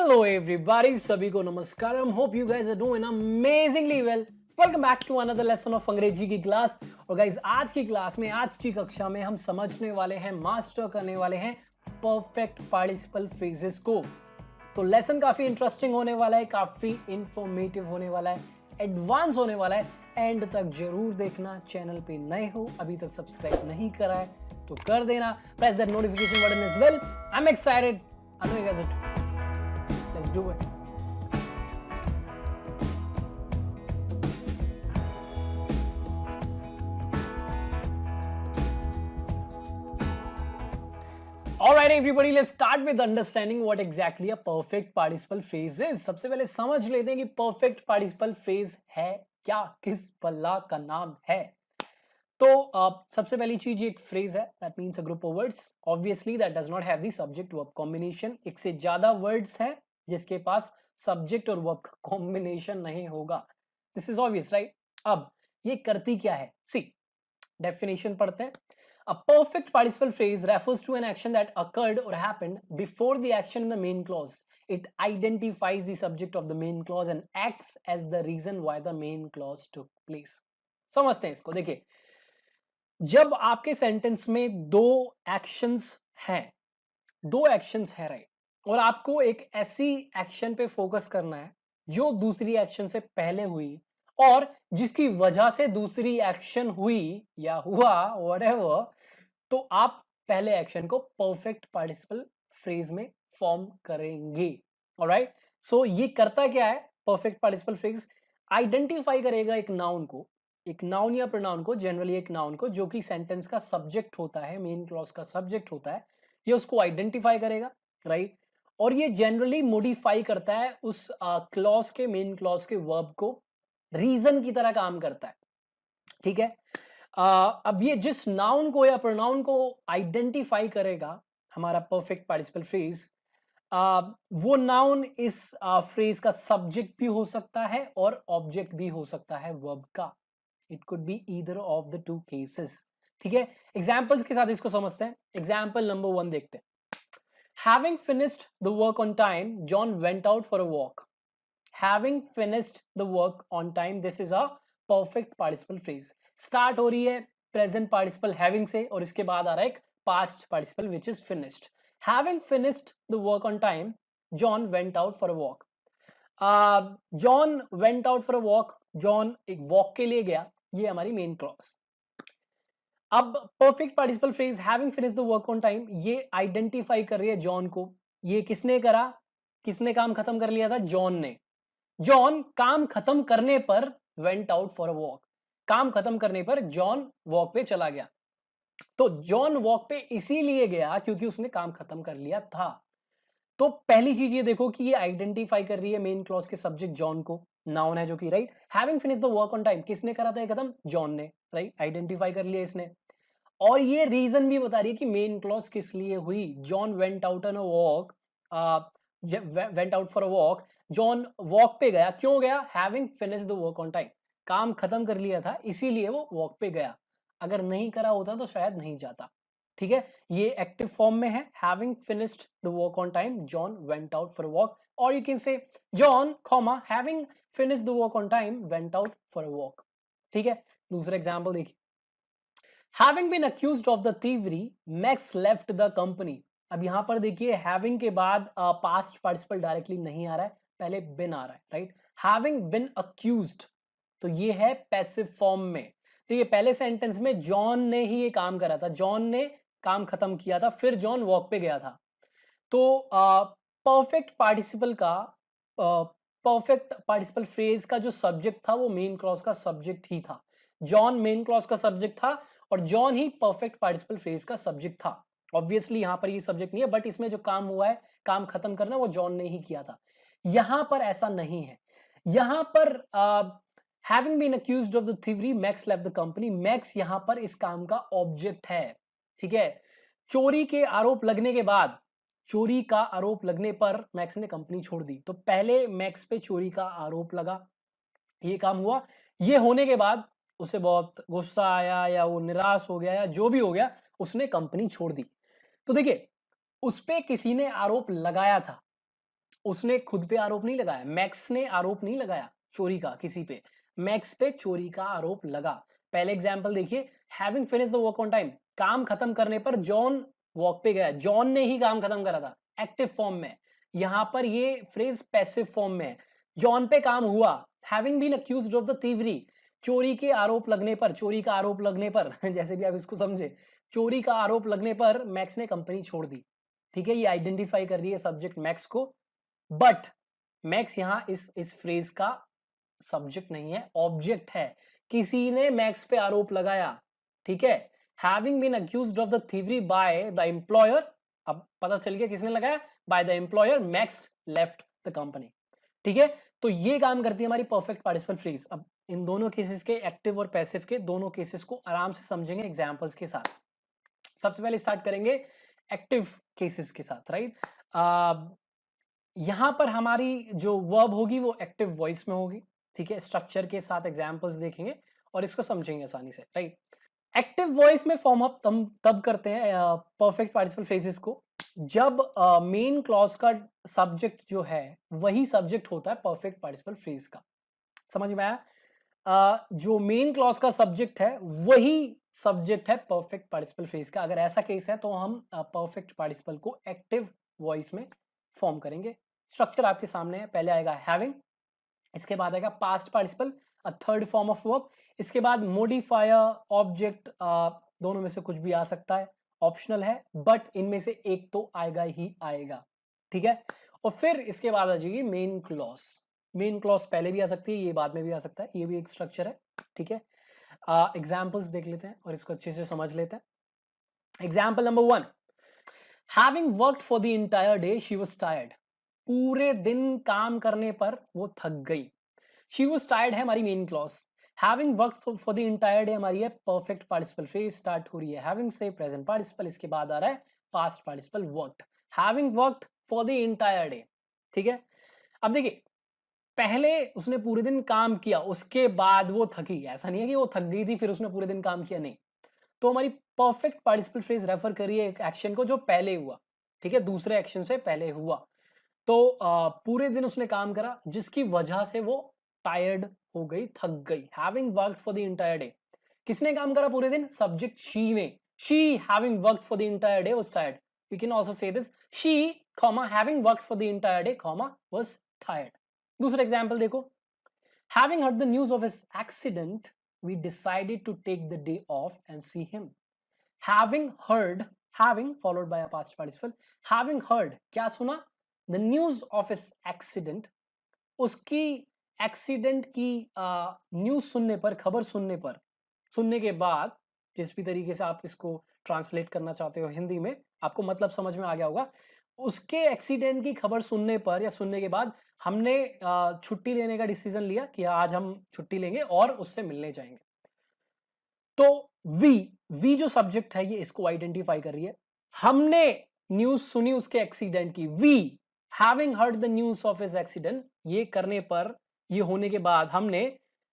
Hello everybody, सभी को नमस्कार. I hope you guys are doing amazingly well. Welcome back to another lesson of अंग्रेजी की class. और guys आज की क्लास में, आज की कक्षा में हम समझने वाले हैं, मास्टर करने वाले हैं परफेक्ट पार्टिसिपल फ्रेजेस को. तो लेसन काफी इंटरेस्टिंग होने वाला है, काफी इंफॉर्मेटिव होने वाला है, एडवांस होने वाला है. एंड तक जरूर देखना. चैनल पे नए हो, अभी तक सब्सक्राइब नहीं करा है तो कर देना. Press that notification button as well. I am excited. I know you guys are too. Let's do it. Alright everybody, let's start with understanding what exactly a perfect participle phrase is. सबसे पहले समझ लेते हैं कि perfect participle phrase है क्या, किस बल्ला का नाम है. तो सबसे पहली चीज एक फ्रेज है. That means a group of words. Obviously that does not have the subject verb combination. एक से ज्यादा वर्ड्स हैं जिसके पास सब्जेक्ट और वर्ब कॉम्बिनेशन नहीं होगा. This is obvious, right. अब ये करती क्या है, सी डेफिनेशन पढ़ते हैं. A perfect participle phrase refers to an action that occurred or happened before the action in the main clause. It identifies the subject of the main clause and acts as the reason why the main clause took place. समझते हैं इसको. देखिए, जब आपके sentence में दो actions हैं right, और आपको एक ऐसी एक्शन पे फोकस करना है जो दूसरी एक्शन से पहले हुई और जिसकी वजह से दूसरी एक्शन हुई या हुआ व्हाटएवर, तो आप पहले एक्शन को परफेक्ट पार्टिसिपल फ्रेज में फॉर्म करेंगे. ऑलराइट. सो ये करता क्या है परफेक्ट पार्टिसिपल फ्रेज? आइडेंटिफाई करेगा एक नाउन को, एक नाउन या प्रोनाउन को, जनरली एक नाउन को जो कि सेंटेंस का सब्जेक्ट होता है, मेन क्लॉज का सब्जेक्ट होता है. ये उसको आइडेंटिफाई करेगा, राइट. और ये जनरली मॉडिफाई करता है उस क्लॉज के, मेन क्लॉज के वर्ब को. रीजन की तरह काम करता है, ठीक है. अब ये जिस नाउन को या प्रोनाउन को आइडेंटिफाई करेगा हमारा परफेक्ट पार्टिसिपल फ्रेज, वो नाउन इस फ्रेज का सब्जेक्ट भी हो सकता है और ऑब्जेक्ट भी हो सकता है वर्ब का. It could be either of the two cases, ठीक है. एग्जाम्पल्स के साथ इसको समझते हैं. एग्जाम्पल नंबर 1 देखते हैं. Having finished the work on time, John went out for a walk. Having finished the work on time, this is a perfect participle phrase. Start हो रही है present participle having से और इसके बाद आ रहा है एक past participle which is finished. Having finished the work on time, John went out for a walk. John went out for a walk. John एक वॉक के लिए गया. ये हमारी मेन क्लॉज. अब perfect participle phrase having finished the work on time, ये identify कर रही है जॉन को. ये किसने करा, किसने काम खत्म कर लिया था? जॉन ने. जॉन काम खत्म करने पर went out for a walk. काम खत्म करने पर जॉन वॉक पे चला गया. तो जॉन वॉक पे इसीलिए गया क्योंकि उसने काम खत्म कर लिया था. तो पहली चीज ये देखो कि ये आइडेंटिफाई कर रही है मेन क्लॉज के सब्जेक्ट जॉन को. नाउन है जो कि, right. Having finished the work on time, किसने करा था ये खत्म? जॉन ने, राइट. आइडेंटिफाई कर लिया इसने. और ये रीजन भी बता रही है कि मेन क्लॉज किस लिए हुई. John went out on a walk, went out for a walk. John walk पे गया. क्यों गया? Having finished the work on time, काम खत्म कर लिया था इसीलिए वो वॉक पे गया. अगर नहीं करा होता तो शायद नहीं जाता, ठीक है. ये एक्टिव फॉर्म में है. Having finished the work on time, John went out for a walk. और you can say John comma having finished the work on time went out for a walk, ठीक है. दूसरा एग्जांपल देखिए. Having been accused of the thievery, Max left the company. अब यहां पर देखिए having के बाद past participle डायरेक्टली नहीं आ रहा है, पहले been आ रहा है, राइट. Having been accused, तो ये है पैसिव फॉर्म में. देखिए पहले सेंटेंस में जॉन ने ही ये काम करा था, जॉन ने काम खत्म किया था, फिर जॉन वॉक पे गया था. तो परफेक्ट पार्टिसिपल का, परफेक्ट पार्टिसिपल फ्रेज का जो सब्जेक्ट था वो मेन क्लॉज का सब्जेक्ट ही था. जॉन मेन क्लॉज का सब्जेक्ट था और John he perfect participle phrase का सब्जेक्ट था. ऑब्वियसली यहां पर ये सब्जेक्ट नहीं है, बट इसमें जो काम हुआ है, काम खत्म करना, वो जॉन ने ही किया था. यहां पर ऐसा नहीं है. यहां पर having been accused of the thievery, Max left the company. Max यहां पर इस काम का ऑब्जेक्ट है, ठीक है. चोरी के आरोप लगने के बाद, चोरी का आरोप लगने पर मैक्स ने कंपनी छोड़ दी. तो पहले मैक्स पे चोरी का आरोप लगा, ये काम हुआ. ये होने के बाद उसे बहुत गुस्सा आया या वो निराश हो गया या जो भी हो गया, उसने कंपनी छोड़ दी. तो देखिए उस पे किसी ने आरोप लगाया था, उसने खुद पे आरोप नहीं लगाया, मैक्स ने आरोप नहीं लगाया चोरी का किसी पे, मैक्स पे चोरी का आरोप लगा। पहले एग्जांपल देखिए, having finish the work on time, काम खत्म करने पर जॉन वॉक पे गया, जॉन ने ही काम खत्म करा था, एक्टिव फॉर्म में। यहां पर ये फ्रेज पैसिव फॉर्म में है, जॉन पे काम हुआ। Having been accused of the thievery, चोरी के आरोप लगने पर, चोरी का आरोप लगने पर जैसे भी आप इसको समझे, चोरी का आरोप लगने पर मैक्स ने कंपनी छोड़ दी। ठीक है, ये आइडेंटिफाई कर रही है सब्जेक्ट मैक्स को, बट मैक्स यहां इस फ्रेज का सब्जेक्ट नहीं है, ऑब्जेक्ट है। किसी ने मैक्स पे आरोप लगाया। ठीक है, having been accused of the thievery by the employer, अब पता चल गया किसने लगाया, by the employer, Max left the company. ठीक है, तो ये काम करती है हमारी परफेक्ट पार्टिसिपल फ्रेज। अब इन दोनों केसेस के, एक्टिव और पैसिव के दोनों केसेस को आराम से समझेंगे एग्जांपल्स के साथ। सबसे पहले स्टार्ट करेंगे एक्टिव केसेस के साथ, राइट। यहां पर हमारी जो वर्ब होगी वो एक्टिव वॉइस में होगी। ठीक है, स्ट्रक्चर के साथ एग्जांपल्स देखेंगे और इसको समझेंगे आसानी से, राइट। एक्टिव वॉइस में फॉर्म अप तब करते हैं परफेक्ट पार्टिसिपल फ्रेजेस को, जब मेन क्लॉज का सब्जेक्ट जो है वही सब्जेक्ट होता है परफेक्ट पार्टिसिपल फ्रेज का। समझ में आया? जो मेन क्लॉज का सब्जेक्ट है वही सब्जेक्ट है परफेक्ट पार्टिसिपल फ्रेज का। अगर ऐसा केस है तो हम परफेक्ट पार्टिसिपल को एक्टिव वॉइस में फॉर्म करेंगे। स्ट्रक्चर आपके सामने है, पहले आएगा हैविंग, इसके बाद आएगा past participle, a third form of verb, इसके बाद मॉडिफायर, ऑब्जेक्ट, दोनों में से कुछ भी आ सकता है, ऑप्शनल है, बट इनमें से एक तो आएगा ही आएगा। ठीक है, और फिर इसके बाद आ जाएगी मेन क्लॉज। मेन क्लॉज पहले भी आ सकती है, ये बाद में भी आ सकता है, ये भी एक स्ट्रक्चर है। ठीक है, एग्जाम्पल्स देख लेते हैं और इसको अच्छे से समझ लेते हैं। Example number 1, having worked for the entire day she was tired, पूरे दिन काम करने पर वो थक गई। शी वाज टायर्ड है हमारी main clause, having worked for the entire day हमारी है परफेक्ट पार्टिसिपल फ्रेज, स्टार्ट हो रही है हैविंग से, प्रेजेंट पार्टिसिपल, इसके बाद आ रहा है past participle worked, having worked for the entire day. ठीक है, अब देखिए, पहले उसने पूरे दिन काम किया, उसके बाद वो थकी, ऐसा नहीं है कि वो थक गई थी फिर उसने पूरे दिन काम किया, नहीं। तो हमारी परफेक्ट पार्टिसिपल फ्रेज रेफर करिए एक एक्शन को जो पहले हुआ। ठीक है, दूसरे एक्शन से पहले हुआ। तो पूरे दिन उसने काम करा जिसकी वजह से वो टायर्ड हो गई, थक गई। Having worked for the entire day, किसने काम करा पूरे दिन, सब्जेक्ट शी ने, she having worked for the entire day was tired. We can also say this, she comma having worked for the entire day comma was tired. दूसरा example देखो, having heard the news of his accident we decided to take the day off and see him. Having heard, having followed by a past participle, having heard क्या सुना, the news of his accident, उसकी accident की news सुनने पर, खबर सुनने पर, सुनने के बाद, जिस भी तरीके से आप इसको ट्रांसलेट करना चाहते हो हिंदी में, आपको मतलब समझ में आ गया होगा। उसके एक्सीडेंट की खबर सुनने पर या सुनने के बाद हमने छुट्टी लेने का डिसीजन लिया कि आज हम छुट्टी लेंगे और उससे मिलने जाएंगे। तो वी जो सब्जेक्ट है ये इसको आइडेंटिफाई कर रही है। हमने न्यूज सुनी उसके एक्सीडेंट की, we having heard the news of his accident, ये करने पर, ये होने के बाद हमने,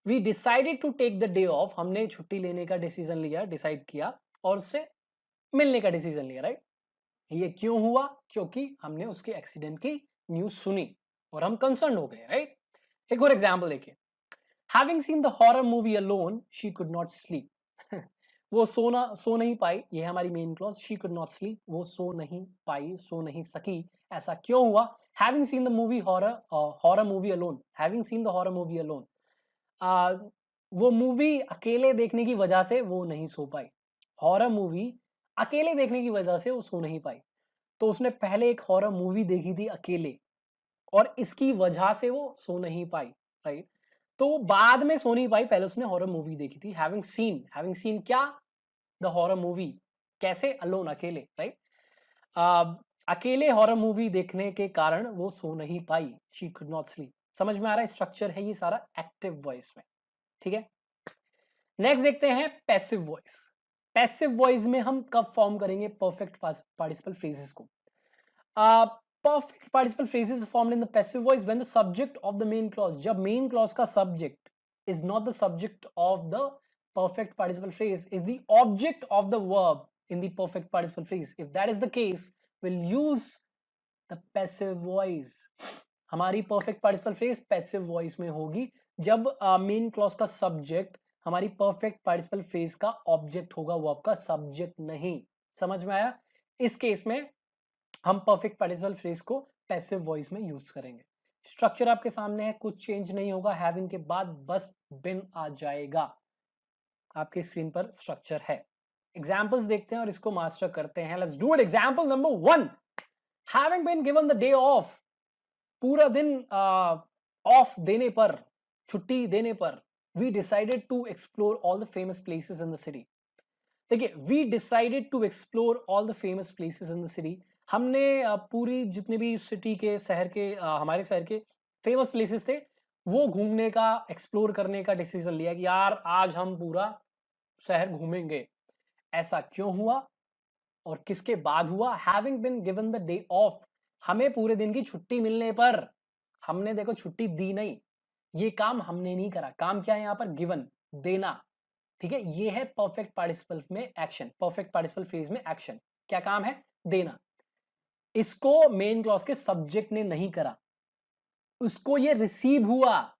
we decided to take the day off, हमने छुट्टी लेने का डिसीजन लिया, डिसाइड किया और उससे मिलने का डिसीजन लिया, राइट। ये क्यों हुआ, क्योंकि हमने उसके एक्सीडेंट की न्यूज सुनी और हम कंसर्न हो गए, राइट। एक और एग्जांपल देखिए, having seen the horror movie alone she could not sleep, वो सो नहीं पाई, ये है हमारी main clause, she could not sleep, वो सो नहीं पाई, सो नहीं सकी, ऐसा क्यों हुआ, having seen the movie horror movie alone, having seen the horror movie alone, वो मूवी अकेले देखने की वजह से वो नहीं सो पाई। हॉरर मूवी अकेले देखने की वजह से वो सो नहीं पाई, तो उसने पहले एक हॉरर मूवी देखी थी अकेले और इसकी वजह से वो सो नहीं पाई, राइट। तो बाद में सो नहीं पाई, पहले उसने हॉरर मूवी देखी थी, हैविंग सीन क्या, द हॉरर मूवी, कैसे, अलोन, अकेले, राइट। अकेले हॉरर मूवी देखने के कारण वो सो नहीं पाई, शी कुड नॉट स्लीप। समझ में आ रहा है, स्ट्रक्चर है ये सारा एक्टिव वॉइस में। ठीक है, नेक्स्ट देखते हैं पैसिव वॉइस। पैसिव वॉइस में हम कब फॉर्म करेंगे परफेक्ट पार्टिसिपल फ्रेजेस को, perfect participle phrases formed in the passive voice when the subject of the main clause, जब main clause का subject is not the subject of the perfect participle phrase, is the object of the verb in the perfect participle phrase. If that is the case, we'll use the passive voice. हमारी perfect participle phrase passive voice में होगी जब main clause का subject हमारी perfect participle phrase का object होगा, वो आपका सब्जेक्ट नहीं। समझ में आया? इस केस में हम परफेक्ट पार्टिसिपल फ्रेज को पैसिव वॉइस में यूज करेंगे। स्ट्रक्चर आपके सामने है, कुछ चेंज नहीं होगा। हैविंग के बाद बस बिन आ जाएगा। आपकी स्क्रीन पर स्ट्रक्चर है। एग्जाम्पल्स देखते हैं और इसको मास्टर करते हैं। Let's do it. Example number 1, having been given the day off. पूरा दिन ऑफ देने पर, छुट्टी देने पर, we decided to explore all the famous places in the city. देखिए, we decided to explore all the famous places in the city. हमने पूरी जितने भी सिटी के, शहर के, हमारे शहर के फेमस प्लेसेस थे वो घूमने का, एक्सप्लोर करने का डिसीजन लिया कि यार आज हम पूरा शहर घूमेंगे। ऐसा क्यों हुआ और किसके बाद हुआ? Having been given the day off, हमें पूरे दिन की छुट्टी मिलने पर। हमने देखो छुट्टी दी नहीं, ये काम हमने नहीं करा। काम क्या है यहाँ पर? गिवन, देना। ठीक है, ये है परफेक्ट पार्टिसिपल में एक्शन, परफेक्ट पार्टिसिपल फ्रेज में एक्शन। क्या काम है? देना। इसको मेन क्लॉज के सब्जेक्ट ने नहीं करा, उसको ये रिसीव हुआ।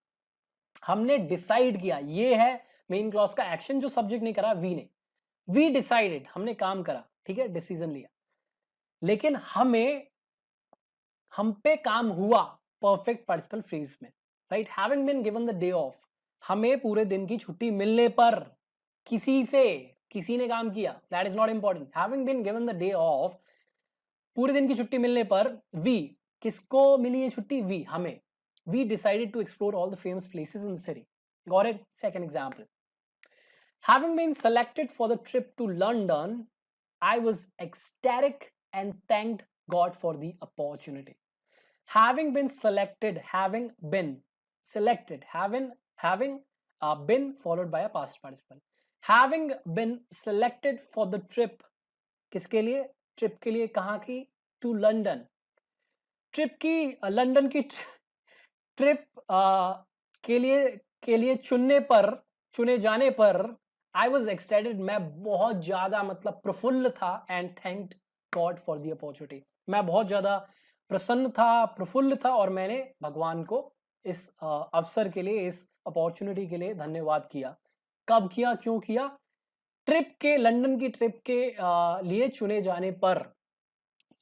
हमने डिसाइड किया, ये है मेन क्लॉज का एक्शन जो सब्जेक्ट नहीं करा, वी ने। वी डिसाइडेड, हमने काम करा, ठीक है, डिसीजन लिया, लेकिन हम पे काम हुआ परफेक्ट पार्टिसिपल फ्रेज में, right? Having been given the day off, हमें पूरे दिन की छुट्टी मिलने पर, किसी ने काम किया, that is not important. Having been given the day off, पूरे दिन की छुट्टी मिलने पर, वी, किसको मिली है छुट्टी? वी, हमें। We decided to explore all the famous places in the city. Got it? Second example, having been selected for the trip to London, I was ecstatic and thanked God for the opportunity. Having been selected, having been selected, having been followed by a past participle. Having been selected for the trip, किसके लिए? Trip के लिए। कहाँ की? To London. Trip की, London की trip के लिए चुने जाने पर आई वॉज एक्साइटेड, मैं बहुत ज्यादा मतलब प्रफुल्ल था, and thanked God for the opportunity, मैं बहुत ज्यादा प्रसन्न था, प्रफुल्ल था, और मैंने भगवान को इस अवसर के लिए, इस अपॉर्चुनिटी के लिए धन्यवाद किया। कब किया? क्यों किया? ट्रिप के, लंदन की ट्रिप के लिए चुने जाने पर।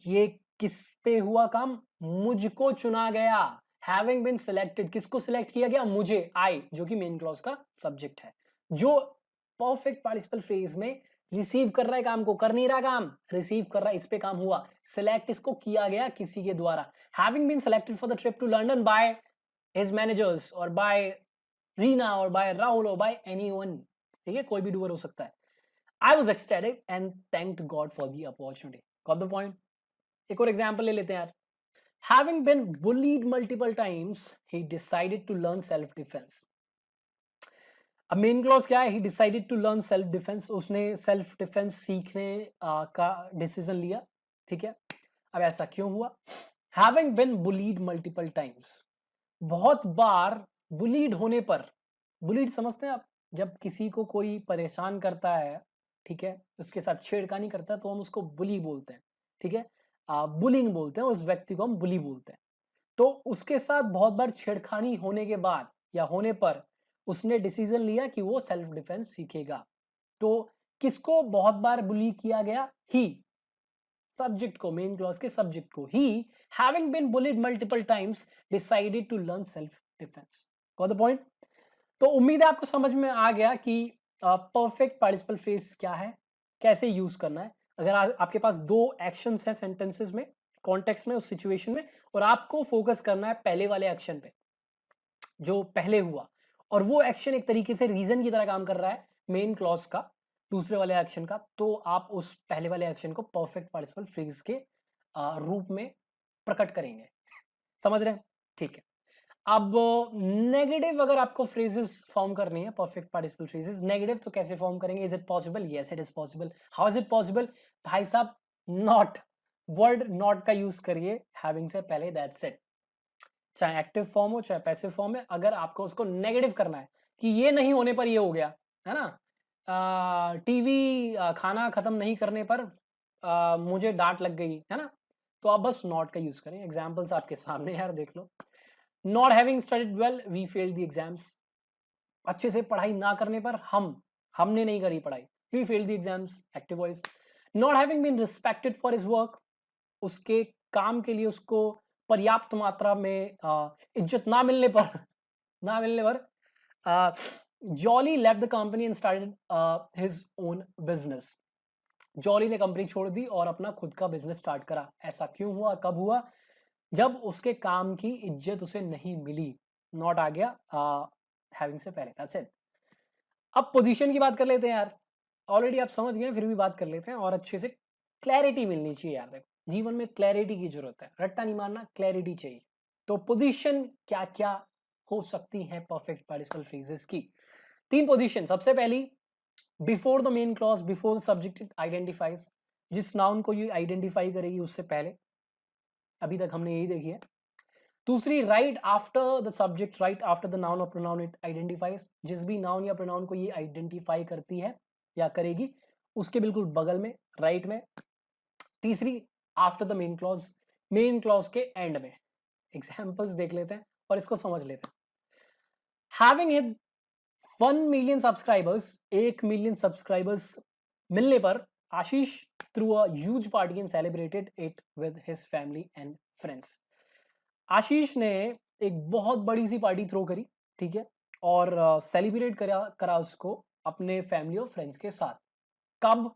ये किस पे हुआ काम? मुझको चुना गया। हैविंग बीन सिलेक्टेड, किसको सिलेक्ट किया गया? मुझे, आई, जो कि मेन क्लॉज का सब्जेक्ट है, जो परफेक्ट पार्टिसिपल फ्रेज में रिसीव कर रहा है काम को, कर नहीं रहा काम, रिसीव कर रहा है, इस पे काम हुआ। सिलेक्ट इसको किया गया किसी के द्वारा। Having been selected for the trip to London by his managers, और बाय रीना, और बाय राहुल, और बाय एनीवन। ठीक है, कोई भी डूअर हो सकता है। I was ecstatic and thanked God for the opportunity. Got the point? एक और एग्जाम्पल ले लेते हैं यार। Having been bullied multiple times, he decided to learn self defense. अब मेन क्लॉज क्या है? He decided to learn self defense. उसने सेल्फ डिफेंस सीखने का डिसीजन लिया। ठीक है, अब ऐसा क्यों हुआ? Having been bullied multiple times, बहुत बार बुलीड होने पर, बुलीड समझते हैं आप? जब किसी को कोई परेशान करता है, ठीक है, उसके साथ छेड़खानी करता है, तो हम उसको बुली बोलते हैं। ठीक है, बुलिंग बोलते हैं, उस व्यक्ति को हम बुली बोलते हैं। तो उसके साथ बहुत बार छेड़खानी होने के बाद या होने पर उसने डिसीजन लिया कि वो सेल्फ डिफेंस सीखेगा। तो किसको बहुत बार बुली किया गया? ही, सब्जेक्ट को, मेन क्लॉज के सब्जेक्ट को। He, having been bullied multiple times, decided to learn self defence. Got the point? तो उम्मीद है आपको समझ में आ गया कि परफेक्ट पार्टिसिपल फ्रेज क्या है, कैसे यूज करना है। अगर आपके पास दो एक्शंस हैं सेंटेंसेस में, कॉन्टेक्स्ट में, उस सिचुएशन में, और आपको फोकस करना है पहले वाले एक्शन पे जो पहले हुआ, और वो एक्शन एक तरीके से रीजन की तरह काम कर रहा है मेन क्लॉज का, दूसरे वाले एक्शन का, तो आप उस पहले वाले एक्शन को परफेक्ट पार्टिसिपल फ्रेज के रूप में प्रकट करेंगे। समझ रहे हैं? ठीक है। अब नेगेटिव अगर आपको फ्रेजेस फॉर्म करनी है, परफेक्ट पार्टिसिपल फ्रेजेस नेगेटिव, तो कैसे फॉर्म करेंगे? Is it possible? Yes, it is possible. How is it possible? भाई साहब, नॉट, वर्ड नॉट का यूज करिए हैविंग से पहले, दैट्स इट। चाहे एक्टिव फॉर्म हो चाहे पैसिव फॉर्म है, अगर आपको उसको नेगेटिव करना है कि ये नहीं होने पर ये हो गया, है ना, टीवी खाना खत्म नहीं करने पर मुझे डांट लग गई, है ना, तो आप बस नॉट का यूज करें। एग्जाम्पल्स आपके सामने यार, देख लो। Not having studied well we failed the exams. अच्छे से पढ़ाई ना करने पर हमने नहीं करी पढ़ाई, we failed the exams, active voice. Not having been respected for his work, उसके काम के लिए उसको पर्याप्त मात्रा में इज्जत ना मिलने पर jolly left the company and started his own business. Jolly ने कंपनी छोड़ दी और अपना खुद का बिजनेस स्टार्ट करा। ऐसा क्यों हुआ, कब हुआ? जब उसके काम की इज्जत उसे नहीं मिली। नॉट आ गया हैविंग से पहले। That's it. अब पोजीशन की बात कर लेते हैं यार। ऑलरेडी आप समझ गए, फिर भी बात कर लेते हैं और अच्छे से क्लैरिटी मिलनी चाहिए यार। देखो, जीवन में क्लैरिटी की जरूरत है, रट्टा नहीं मारना, क्लैरिटी चाहिए। तो पोजीशन क्या क्या हो सकती है परफेक्ट पार्टिसिपल फ्रेजेस की? 3 पोजीशन। सबसे पहली, before the main clause, before subject identifies, जिस नाउन को ये आइडेंटिफाई करेगी उससे पहले। अभी तक हमने यही देखी है। दूसरी, right after the subject, right after the noun और प्रोनाउन इट आइडेंटिफाइज, जिस भी नाउन या प्रोनाउन को ये आइडेंटिफाई करती है या करेगी उसके बिल्कुल बगल में, राइट में। तीसरी, after the main clause, main clause के एंड में। एग्जाम्पल्स देख लेते हैं और इसको समझ लेते हैं। Having hit 1 million subscribers, 1 million subscribers मिलने पर Ashish threw a huge party and celebrated it with his family and friends. Ashish ने एक बहुत बड़ी सी पार्टी थ्रो करी, ठीक है, और सेलिब्रेट करा उसको अपने फैमिली और फ्रेंड्स के साथ। कब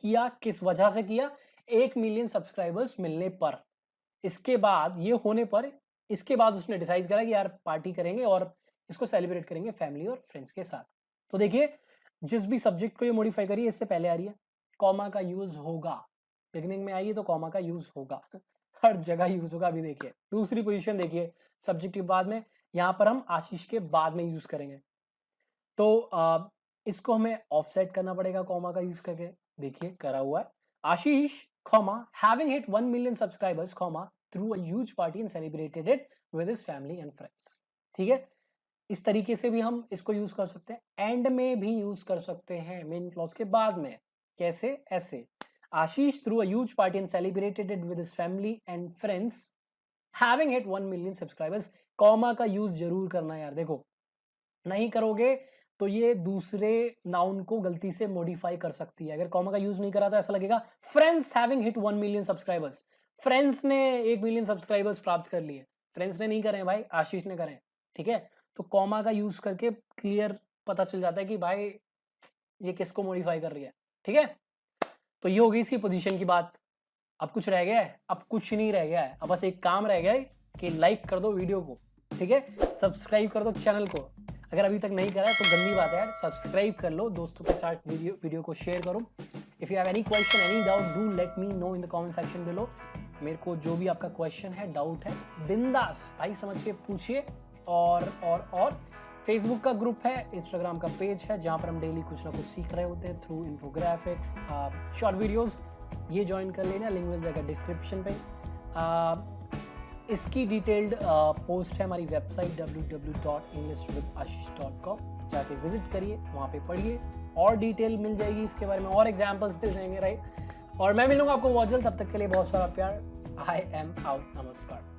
किया, किस वजह से किया? 1 मिलियन सब्सक्राइबर्स मिलने पर। इसके बाद ये होने पर, इसके बाद उसने डिसाइड करा कि यार पार्टी करेंगे और इसको सेलिब्रेट करेंगे फैमिली और फ्रेंड्स के साथ। तो देखिए, जिस भी सब्जेक्ट को ये मॉडिफाई करी है इससे पहले आ रही है, कॉमा का यूज होगा। बिगिनिंग में आई है तो कॉमा का यूज होगा, हर जगह यूज होगा। अभी देखिए दूसरी पोजीशन, देखिए सब्जेक्ट के बाद में, यहां पर हम आशीष के बाद में यूज करेंगे। तो इसको हमें ऑफसेट करना पड़ेगा कॉमा का यूज करके। देखिए करा हुआ है, Ashish comma having hit 1 million subscribers comma threw a huge party and celebrated it with his family and friends. ठीक है, इस तरीके से भी हम इसको यूज कर सकते हैं। एंड में भी यूज कर सकते हैं, मेन क्लॉज के बाद में। कैसे? ऐसे, Ashish threw a huge party and celebrated it with his family and friends having hit 1 million subscribers. Comma का यूज जरूर करना यार। देखो, नहीं करोगे तो ये दूसरे नाउन को गलती से मॉडिफाई कर सकती है। अगर कॉमा का यूज नहीं करा तो ऐसा लगेगा friends having hit 1 million subscribers. Friends ने 1 मिलियन सब्सक्राइबर्स प्राप्त कर लिए। फ्रेंड्स ने नहीं करे भाई, आशीष ने करे। ठीक है, तो कॉमा का यूज करके क्लियर पता चल जाता है कि भाई ये किसको मॉडिफाई कर रही है। ठीक है, तो ये होगी इसकी पोजीशन की बात। अब कुछ रह गया है? अब कुछ नहीं रह गया है। अब बस एक काम रह गया है कि लाइक कर दो वीडियो को, ठीक है, सब्सक्राइब कर दो चैनल को। अगर अभी तक नहीं करा है तो गंदी बात है यार, सब्सक्राइब कर लो, दोस्तों के साथ वीडियो को शेयर करो। If you have any question, any doubt, do let me know in the comment section below. मेरे को जो भी आपका क्वेश्चन है, डाउट है, बिंदास भाई समझ के पूछिए। और फेसबुक का ग्रुप है, इंस्टाग्राम का पेज है, जहाँ पर हम डेली कुछ ना कुछ सीख रहे होते हैं थ्रू इन्फोग्राफिक्स, शॉर्ट वीडियोस। ये ज्वाइन कर लेना, लिंक मिल जाएगा डिस्क्रिप्शन पे। इसकी डिटेल्ड पोस्ट है हमारी वेबसाइट www.englishwithashish.com, जाके विजिट करिए, वहाँ पे पढ़िए, और डिटेल मिल जाएगी इसके बारे में, और एग्जाम्पल्स मिल जाएंगे, राइट। और मैं मिलूंगा आपको बहुत जल्द, तब तक के लिए बहुत सारा प्यार। आई एम आउट, नमस्कार।